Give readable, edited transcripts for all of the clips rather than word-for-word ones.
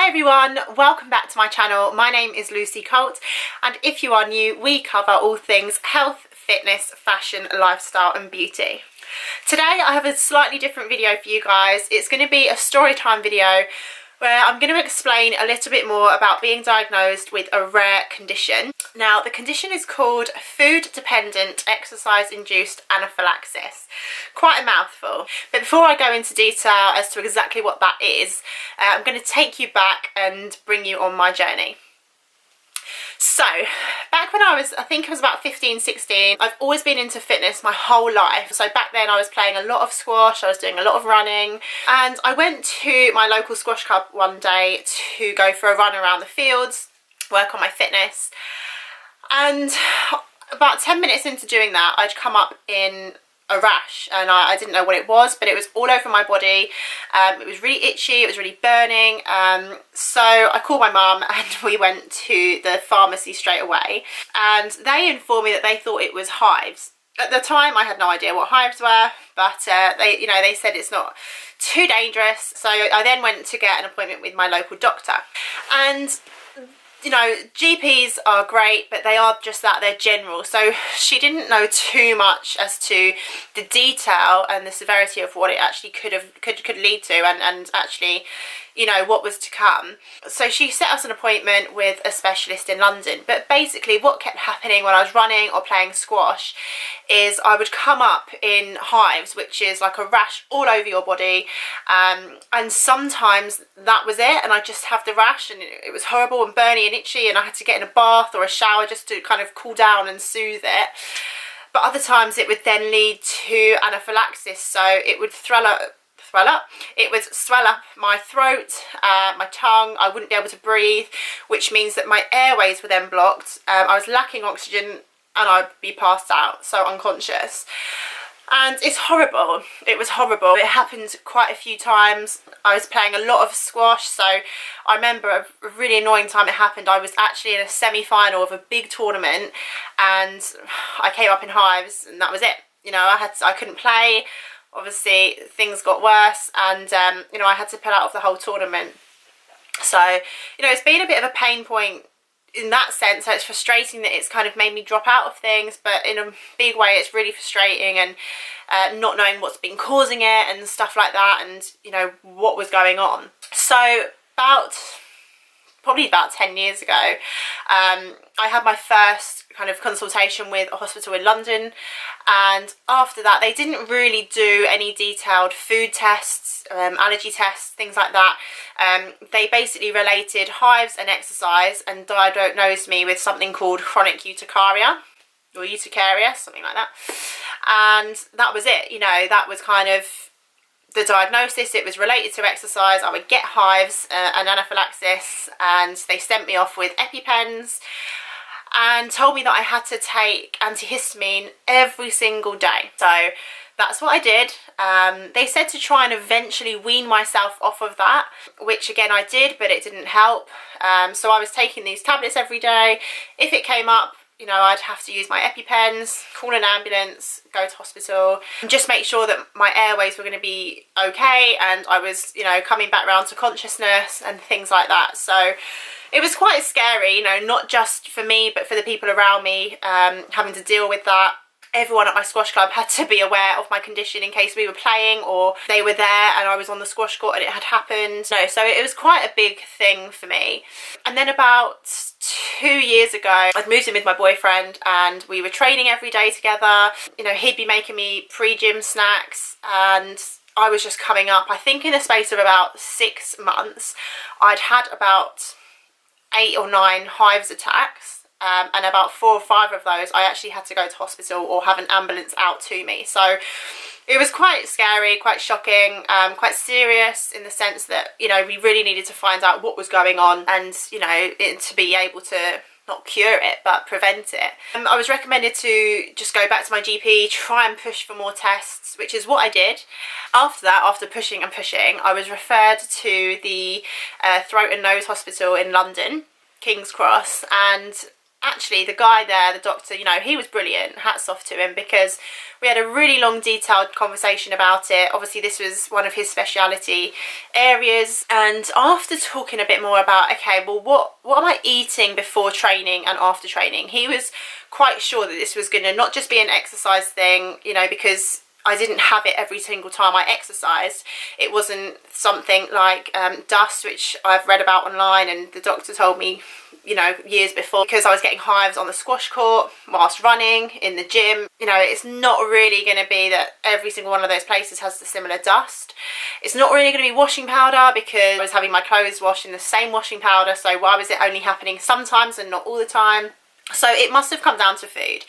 Hi everyone, welcome back to my channel. My name is Lucy Colt, and if you are new, we cover all things health, fitness, fashion, lifestyle and beauty. Today I have a slightly different video for you guys. It's going to be a story time video where I'm going to explain a little bit more about being diagnosed with a rare condition. Now, the condition is called food-dependent exercise-induced anaphylaxis. Quite a mouthful. But before I go into detail as to exactly what that is, I'm going to take you back and bring you on my journey. So, back when I think it was about 15, 16, I've always been into fitness my whole life. So back then I was playing a lot of squash, I was doing a lot of running, and I went to my local squash club one day to go for a run around the fields, work on my fitness. And about 10 minutes into doing that, I'd come up in a rash, and I didn't know what it was, but it was all over my body. It was really itchy, it was really burning, so I called my mum and we went to the pharmacy straight away, and they informed me that they thought it was hives. At the time I had no idea what hives were, but they said it's not too dangerous. So I then went to get an appointment with my local doctor, and you know, GPs are great, but they are just that, they're general. So she didn't know too much as to the detail and the severity of what it actually could lead to, and actually, you know, what was to come. So she set us an appointment with a specialist in London. But basically what kept happening when I was running or playing squash is I would come up in hives, which is like a rash all over your body, and sometimes that was it, and I just have the rash, and it was horrible and burny and itchy, and I had to get in a bath or a shower just to kind of cool down and soothe it. But other times it would then lead to anaphylaxis, so it would swell up, my throat, my tongue. I wouldn't be able to breathe, which means that my airways were then blocked. I was lacking oxygen and I'd be passed out, so unconscious. And it's horrible. It was horrible. It happened quite a few times. I was playing a lot of squash, so I remember a really annoying time it happened. I was actually in a semi-final of a big tournament, and I came up in hives, and that was it. You know, I couldn't play. Obviously things got worse, and you know, I had to pull out of the whole tournament. So, you know, it's been a bit of a pain point in that sense. So it's frustrating that it's kind of made me drop out of things, but in a big way it's really frustrating, and not knowing what's been causing it and stuff like that, and you know, what was going on. So probably about 10 years ago, I had my first kind of consultation with a hospital in London, and after that they didn't really do any detailed food tests, allergy tests, things like that. They basically related hives and exercise and diagnosed me with something called chronic urticaria, or urticaria, something like that, and that was it. You know, that was kind of the diagnosis. It was related to exercise. I would get hives and anaphylaxis, and they sent me off with EpiPens and told me that I had to take antihistamine every single day. So that's what I did. They said to try and eventually wean myself off of that, which again I did, but it didn't help. So I was taking these tablets every day. If it came up, you know, I'd have to use my EpiPens, call an ambulance, go to hospital, and just make sure that my airways were going to be okay, and I was, you know, coming back round to consciousness and things like that. So it was quite scary, you know, not just for me, but for the people around me, having to deal with that. Everyone at my squash club had to be aware of my condition in case we were playing or they were there and I was on the squash court and it had happened. No, so it was quite a big thing for me. And then about 2 years ago, I'd moved in with my boyfriend and we were training every day together. You know, he'd be making me pre-gym snacks, and I was just coming up. I think in the space of about 6 months, I'd had about 8 or 9 hives attacks. And about 4 or 5 of those I actually had to go to hospital or have an ambulance out to me. So it was quite scary, quite shocking, quite serious in the sense that, you know, we really needed to find out what was going on, and, you know, to be able to not cure it but prevent it. I was recommended to just go back to my GP, try and push for more tests, which is what I did. After that, after pushing and pushing, I was referred to the throat and nose hospital in London, King's Cross, and actually the guy there, the doctor, you know, he was brilliant, hats off to him, because we had a really long detailed conversation about it. Obviously this was one of his speciality areas, and after talking a bit more about, okay, well what am I eating before training and after training, he was quite sure that this was going to not just be an exercise thing, you know, because I didn't have it every single time I exercised. It wasn't something like dust, which I've read about online, and the doctor told me, you know, years before, because I was getting hives on the squash court whilst running in the gym. You know, it's not really going to be that every single one of those places has the similar dust. It's not really going to be washing powder, because I was having my clothes washed in the same washing powder, so why was it only happening sometimes and not all the time? So it must have come down to food.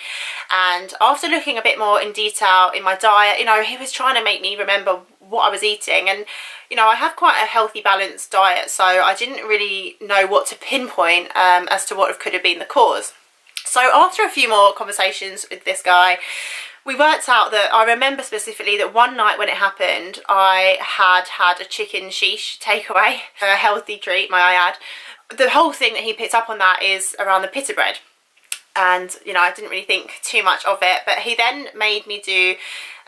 And after looking a bit more in detail in my diet, you know, he was trying to make me remember what I was eating, and you know, I have quite a healthy balanced diet, so I didn't really know what to pinpoint as to what could have been the cause. So after a few more conversations with this guy, we worked out that, I remember specifically that one night when it happened, I had a chicken sheesh takeaway, a healthy treat, may I add. The whole thing that he picked up on that is around the pita bread. And, you know, I didn't really think too much of it, but he then made me do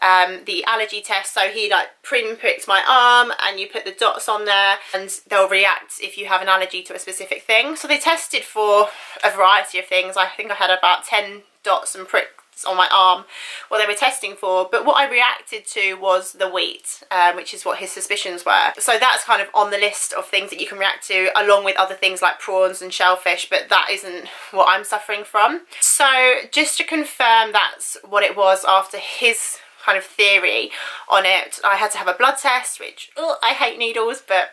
the allergy test. So he like pricked my arm, and you put the dots on there, and they'll react if you have an allergy to a specific thing. So they tested for a variety of things. I think I had about 10 dots and pricks on my arm, what they were testing for, but what I reacted to was the wheat, which is what his suspicions were. So that's kind of on the list of things that you can react to, along with other things like prawns and shellfish, but that isn't what I'm suffering from. So just to confirm that's what it was after his kind of theory on it, I had to have a blood test, which, I hate needles, but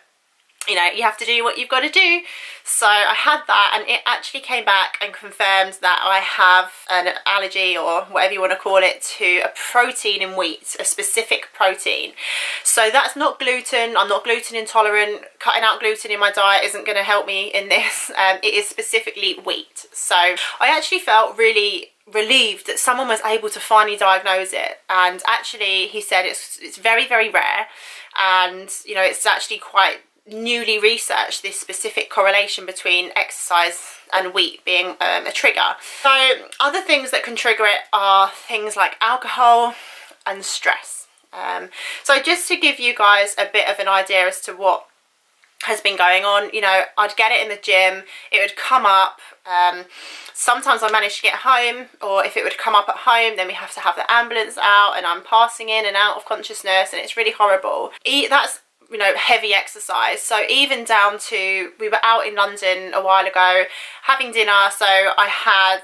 you know, you have to do what you've got to do. So I had that, and it actually came back and confirmed that I have an allergy, or whatever you want to call it, to a protein in wheat, a specific protein. So that's not gluten. I'm not gluten intolerant. Cutting out gluten in my diet isn't going to help me in this. It is specifically wheat. So I actually felt really relieved that someone was able to finally diagnose it. And actually he said it's very, very rare, and you know, it's actually quite newly researched, this specific correlation between exercise and wheat being a trigger. So other things that can trigger it are things like alcohol and stress. So just to give you guys a bit of an idea as to what has been going on, you know, I'd get it in the gym, it would come up, sometimes I managed to get home, or if it would come up at home, then we have to have the ambulance out, and I'm passing in and out of consciousness, and it's really horrible. That's, you know, heavy exercise. So even down to, we were out in London a while ago having dinner, so I had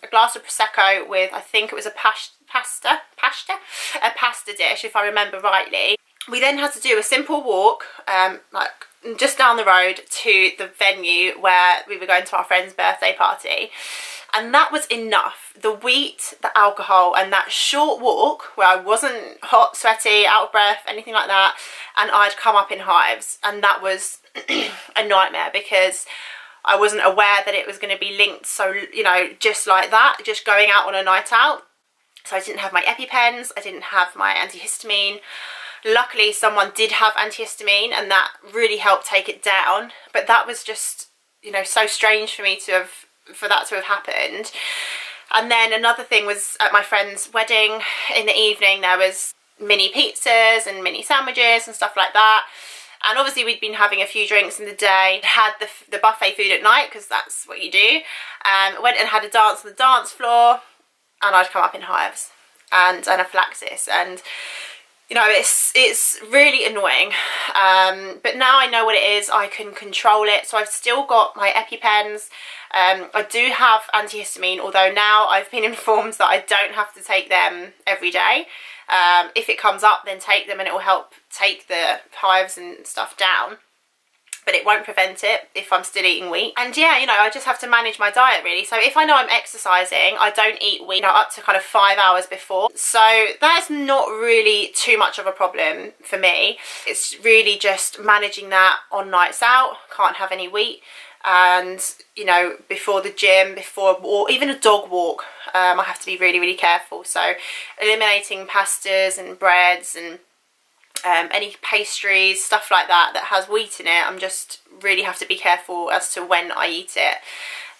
a glass of Prosecco with, I think it was a pasta dish, if I remember rightly. We then had to do a simple walk, like just down the road to the venue where we were going to our friend's birthday party. And that was enough. The wheat, the alcohol, and that short walk where I wasn't hot, sweaty, out of breath, anything like that, and I'd come up in hives. And that was a nightmare, because I wasn't aware that it was going to be linked so, you know, just like that, just going out on a night out. So I didn't have my EpiPens, I didn't have my antihistamine. Luckily someone did have antihistamine, and that really helped take it down. But that was just, you know, so strange for me to have, for that to have happened. And then another thing was, at my friend's wedding in the evening, there was mini pizzas and mini sandwiches and stuff like that. And obviously we'd been having a few drinks in the day, had the buffet food at night, because that's what you do. Went and had a dance on the dance floor, and I'd come up in hives and anaphylaxis. And you know, it's really annoying, but now I know what it is, I can control it. So I've still got my EpiPens. I do have antihistamine, although now I've been informed that I don't have to take them every day. If it comes up, then take them, and it will help take the hives and stuff down. But it won't prevent it if I'm still eating wheat. And yeah, you know, I just have to manage my diet really. So if I know I'm exercising, I don't eat wheat, you know, up to kind of 5 hours before. So that's not really too much of a problem for me. It's really just managing that on nights out. Can't have any wheat. And, you know, before the gym, or even a dog walk, I have to be really, really careful. So eliminating pastas and breads and any pastries, stuff like that that has wheat in it. I'm just really have to be careful as to when I eat it,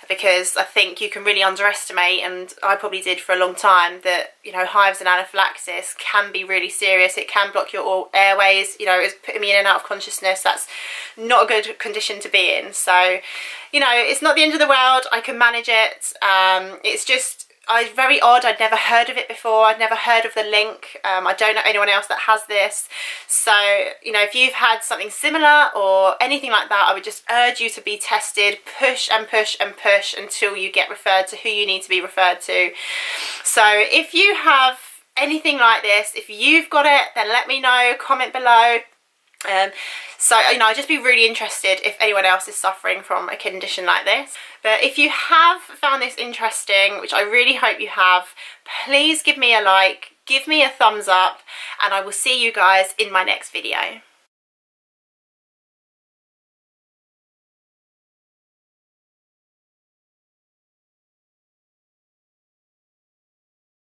because I think you can really underestimate, and I probably did for a long time, that, you know, hives and anaphylaxis can be really serious. It can block your airways, you know, it's putting me in and out of consciousness. That's not a good condition to be in. So, you know, it's not the end of the world. I can manage it. It's just, very odd. I'd never heard of it before. I'd never heard of the link. I don't know anyone else that has this. So, you know, if you've had something similar or anything like that, I would just urge you to be tested. Push and push and push until you get referred to who you need to be referred to. So if you have anything like this, if you've got it, then let me know, comment below. So, you know, I'd just be really interested if anyone else is suffering from a condition like this. But if you have found this interesting, which I really hope you have, please give me a like, give me a thumbs up, and I will see you guys in my next video.